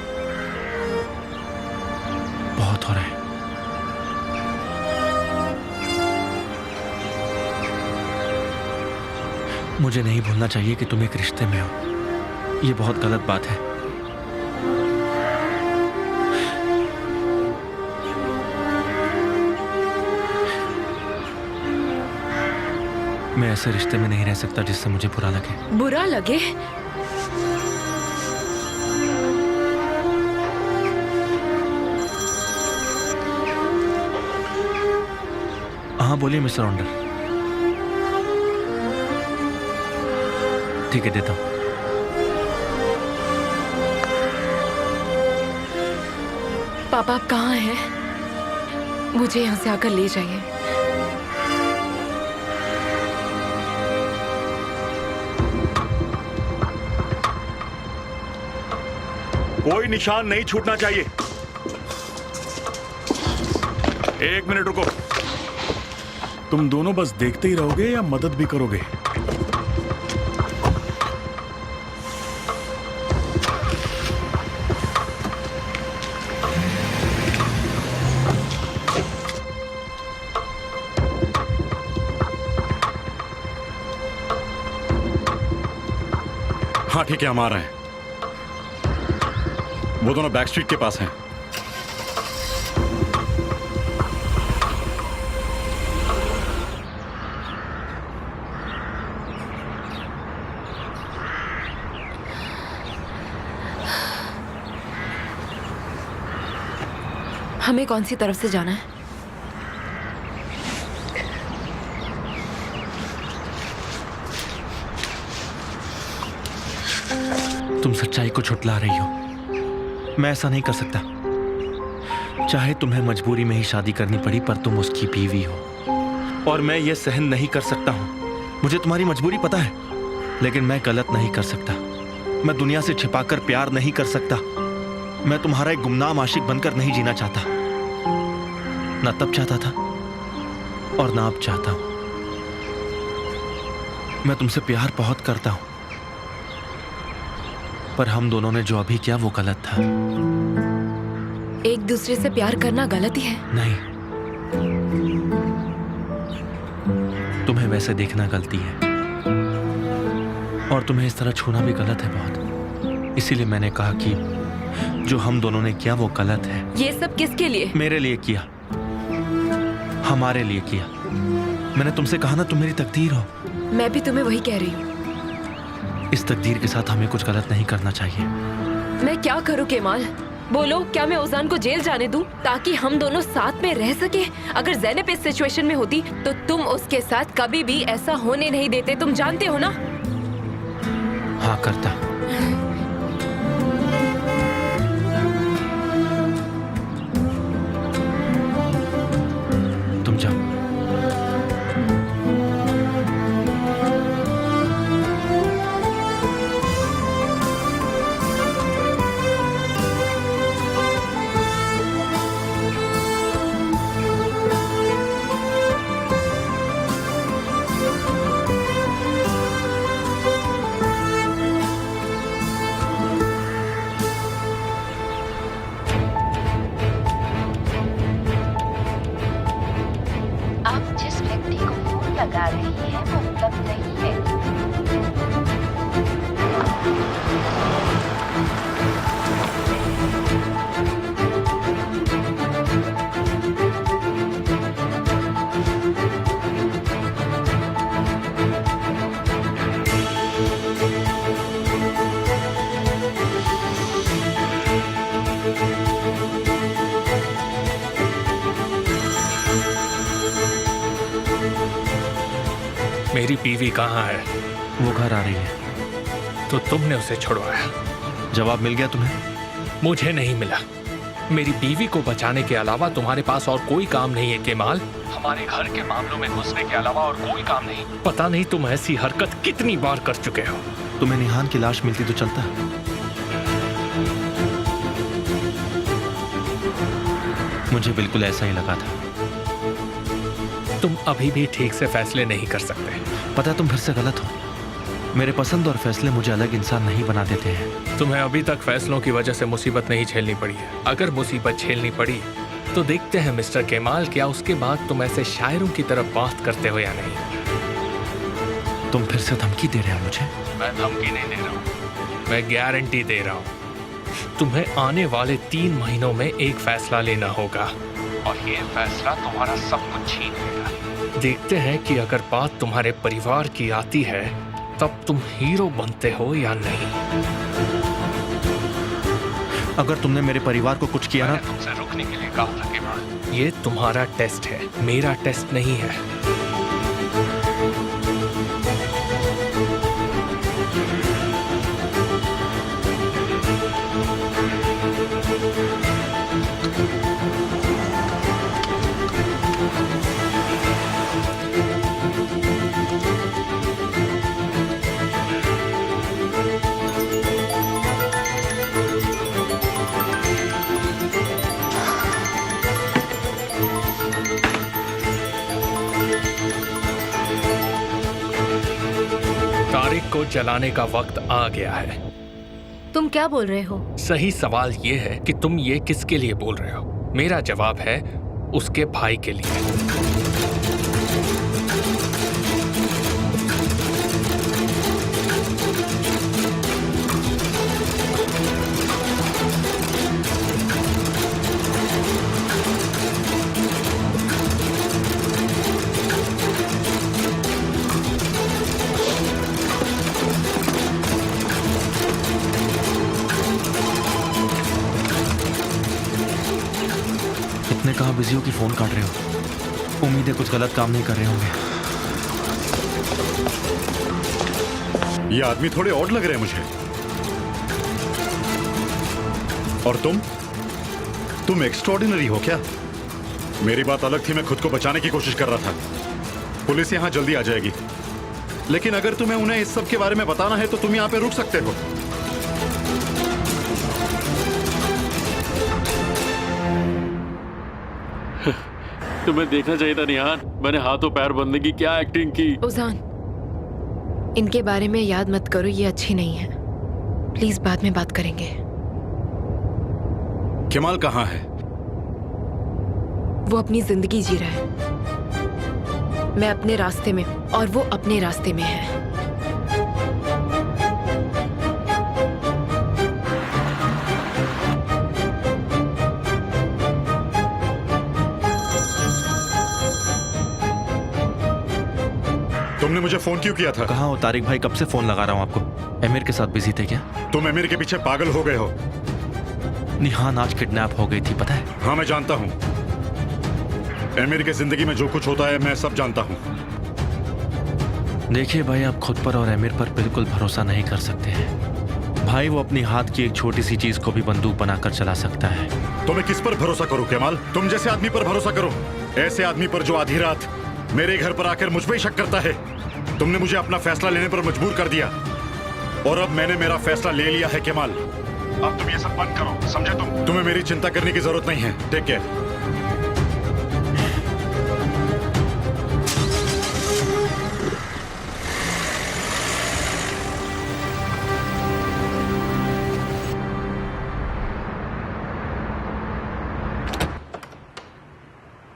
बहुत हो रहा है। मुझे नहीं भूलना चाहिए कि तुम एक रिश्ते में हो। ये बहुत गलत बात है। मैं ऐसे रिश्ते में नहीं रह सकता जिससे मुझे बुरा लगे। बुरा लगे? हाँ बोलिए मिस्टर ऑन्डर। ठीक है, देता हूँ। पापा आप कहाँ हैं? मुझे यहाँ से आकर ले जाइए। कोई निशान नहीं छूटना चाहिए। 1 मिनट रुको। तुम दोनों बस देखते ही रहोगे या मदद भी करोगे? हाँ ठीक है, हम आ रहे हैं। वो दोनों बैक स्ट्रीट के पास हैं। हमें कौन सी तरफ से जाना है? तुम सच्चाई को छुटला रही हो। मैं ऐसा नहीं कर सकता। चाहे तुम्हें मजबूरी में ही शादी करनी पड़ी, पर तुम उसकी बीवी हो और मैं ये सहन नहीं कर सकता हूं। मुझे तुम्हारी मजबूरी पता है, लेकिन मैं गलत नहीं कर सकता। मैं दुनिया से छिपाकर प्यार नहीं कर सकता। मैं तुम्हारा एक गुमनाम आशिक बनकर नहीं जीना चाहता। ना तब चाहता था और ना अब चाहता हूं। मैं तुमसे प्यार बहुत करता हूं, पर हम दोनों ने जो अभी किया वो गलत था। एक दूसरे से प्यार करना गलत ही है? नहीं, तुम्हें वैसे देखना गलती है और तुम्हें इस तरह छूना भी गलत है बहुत। इसीलिए मैंने कहा कि जो हम दोनों ने किया वो गलत है। ये सब किसके लिए? मेरे लिए किया, हमारे लिए किया। मैंने तुमसे कहा ना, तुम मेरी तकदीर हो। मैं भी तुम्हें वही कह रही हूँ। इस तकदीर के साथ हमें कुछ गलत नहीं करना चाहिए। मैं क्या करूँ केमाल? बोलो, क्या मैं ओजान को जेल जाने दूं ताकि हम दोनों साथ में रह सके? अगर ज़ैनब इस सिचुएशन में होती तो तुम उसके साथ कभी भी ऐसा होने नहीं देते। तुम जानते हो ना? हाँ करता। तुम जाओ। मेरी बीवी कहाँ है? वो घर आ रही है। तो तुमने उसे छुड़वाया? जवाब मिल गया तुम्हें? मुझे नहीं मिला। मेरी बीवी को बचाने के अलावा तुम्हारे पास और कोई काम नहीं है केमाल। हमारे घर के मामलों में घुसने के अलावा और कोई काम नहीं। पता नहीं तुम ऐसी हरकत कितनी बार कर चुके हो। तुम्हें निहान की लाश मिलती तो चलता। मुझे बिल्कुल ऐसा ही लगा था। तुम अभी भी ठीक से फैसले नहीं कर सकते। पता है तुम फिर से गलत हो। मेरे पसंद और फैसले मुझे अलग इंसान नहीं बना देते हैं। तुम्हें अभी तक फैसलों की वजह से मुसीबत नहीं झेलनी पड़ी है। अगर मुसीबत झेलनी पड़ी तो देखते हैं मिस्टर केमाल, क्या उसके बाद तुम ऐसे शायरों की तरफ बात करते हो या नहीं। तुम फिर से धमकी दे रहे हो मुझे? मैं धमकी नहीं दे रहा हूँ, मैं गारंटी दे रहा हूँ। तुम्हें आने वाले 3 महीनों में एक फैसला लेना होगा और ये फैसला तुम्हारा सब कुछ छीन लेगा। देखते हैं कि अगर बात तुम्हारे परिवार की आती है तब तुम हीरो बनते हो या नहीं। अगर तुमने मेरे परिवार को कुछ किया ना, तुमसे रुकने के लिए कहा था केमाल। ये तुम्हारा टेस्ट है, मेरा टेस्ट नहीं है। जलाने का वक्त आ गया है। तुम क्या बोल रहे हो? सही सवाल ये है कि तुम ये किसके लिए बोल रहे हो। मेरा जवाब है उसके भाई के लिए। इतने कहाँ बिजी हो कि फोन काट रहे हो? उम्मीद है कुछ गलत काम नहीं कर रहे होंगे। ये आदमी थोड़े ऑड लग रहे हैं मुझे। और तुम एक्स्ट्रॉर्डिनरी हो क्या? मेरी बात अलग थी, मैं खुद को बचाने की कोशिश कर रहा था। पुलिस यहां जल्दी आ जाएगी, लेकिन अगर तुम्हें उन्हें इस सब के बारे में बताना है तो तुम यहां पे रुक सकते हो। तुम्हें देखना चाहिए था निहान, मैंने हाथों पैर बंधने की क्या एक्टिंग की। उजान, इनके बारे में याद मत करो, ये अच्छी नहीं है। प्लीज बाद में बात करेंगे। केमाल कहाँ है? वो अपनी जिंदगी जी रहा है। मैं अपने रास्ते में और वो अपने रास्ते में है। तुमने मुझे फोन क्यों किया था? कहाँ हो तारिक भाई? कब से फोन लगा रहा हूँ आपको। एमिर के साथ बिजी थे क्या? तुम एमिर के पीछे पागल हो गए हो। निहान आज किडनैप हो गई थी, पता है? हाँ मैं जानता हूँ। एमिर के जिंदगी में जो कुछ होता है मैं सब जानता हूँ। देखिए भाई, आप खुद पर और एमिर पर बिल्कुल भरोसा नहीं कर सकते हैं। भाई वो अपनी हाथ की एक छोटी सी चीज को भी बंदूक बनाकर चला सकता है। तो मैं किस पर भरोसा करूं केमाल? तुम जैसे आदमी पर भरोसा करो, ऐसे आदमी पर जो आधी रात मेरे घर पर आकर मुझ पर ही शक करता है। तुमने मुझे अपना फैसला लेने पर मजबूर कर दिया और अब मैंने मेरा फैसला ले लिया है केमाल। अब तुम ये सब बंद करो, समझे? तुम्हें मेरी चिंता करने की जरूरत नहीं है। Take care.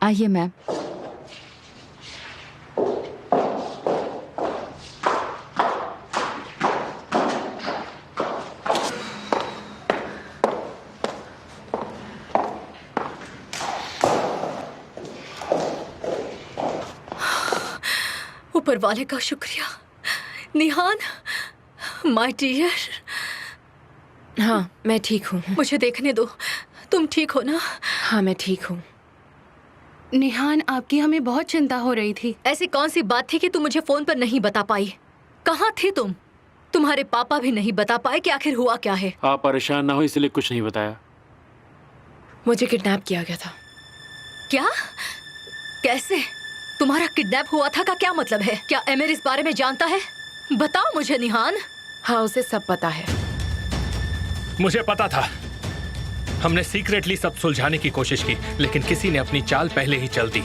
आइए मैम। ऊपर वाले का शुक्रिया। Nihan, my dear. हाँ, मैं ठीक हूँ। मुझे देखने दो। तुम ठीक हो ना? हाँ, मैं ठीक हूँ। निहान, आपकी हमें बहुत चिंता हो रही थी। ऐसी कौन सी बात थी कि तुम मुझे फोन पर नहीं बता पाई? कहाँ थी तुम? तुम्हारे पापा भी नहीं बता पाए कि आखिर हुआ क्या है। आप परेशान ना हो इसलिए कुछ नहीं बताया। मुझे किडनैप किया गया था। क्या? कैसे? तुम्हारा किडनैप हुआ था का क्या मतलब है? क्या एमिर इस बारे में जानता है? बताओ मुझे निहान। हाँ, उसे सब पता है। मुझे पता था। हमने सीक्रेटली सब सुलझाने की कोशिश की, लेकिन किसी ने अपनी चाल पहले ही चल दी।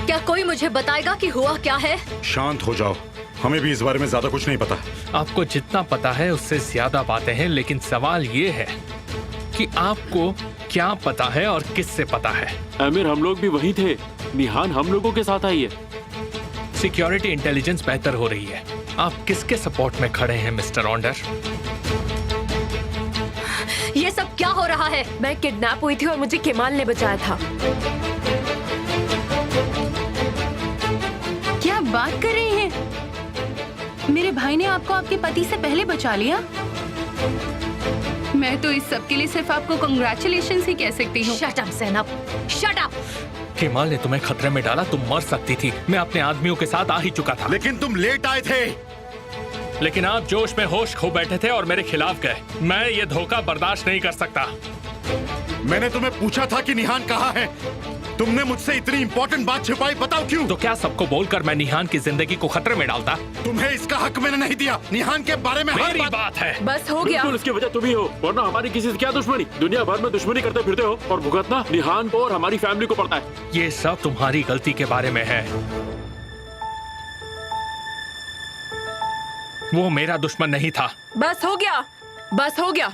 क्या कोई मुझे बताएगा कि हुआ क्या है? शांत हो जाओ, हमें भी इस बारे में ज्यादा कुछ नहीं पता। आपको जितना पता है उससे ज्यादा बातें हैं, लेकिन सवाल ये है कि आपको क्या पता है और किससे पता है। आमिर, हम लोग भी वही थे। निहान हम लोगों के साथ आई है। सिक्योरिटी इंटेलिजेंस बेहतर हो रही है। आप किसके सपोर्ट में खड़े हैं मिस्टर ऑन्डर? ये सब क्या हो रहा है? मैं किडनैप हुई थी और मुझे केमाल ने बचाया था। क्या बात कर रही हैं? मेरे भाई ने आपको आपके पति से पहले बचा लिया? मैं तो इस सब के लिए सिर्फ आपको कांग्रेचुलेशंस ही कह सकती हूँ। Shut up Zainab, shut up. Kemal ने तुम्हें खतरे में डाला, तुम मर सकती थी। मैं अपने आदमियों के साथ आ ही चुका था। लेकिन तुम लेट आए थे। लेकिन आप जोश में होश खो बैठे थे और मेरे खिलाफ गए। मैं ये धोखा बर्दाश्त नहीं कर सकता। मैंने तुम्हें पूछा था कि निहान कहाँ है। तुमने मुझसे इतनी इंपॉर्टेंट बात छिपाई, बताओ क्यों? तो क्या सबको बोलकर मैं निहान की जिंदगी को खतरे में डालता? तुम्हें इसका हक मैंने नहीं दिया। निहान के बारे में हर मेरी बात है। बस हो गया। बिल्कुल इसकी वजह तुम ही हो, वरना हमारी किसी से क्या दुश्मनी? दुनिया भर में दुश्मनी करते फिरते हो और भुगतना निहान को और हमारी फैमिली को पड़ता है। ये सब तुम्हारी गलती के बारे में है। वो मेरा दुश्मन नहीं था। बस हो गया, बस हो गया।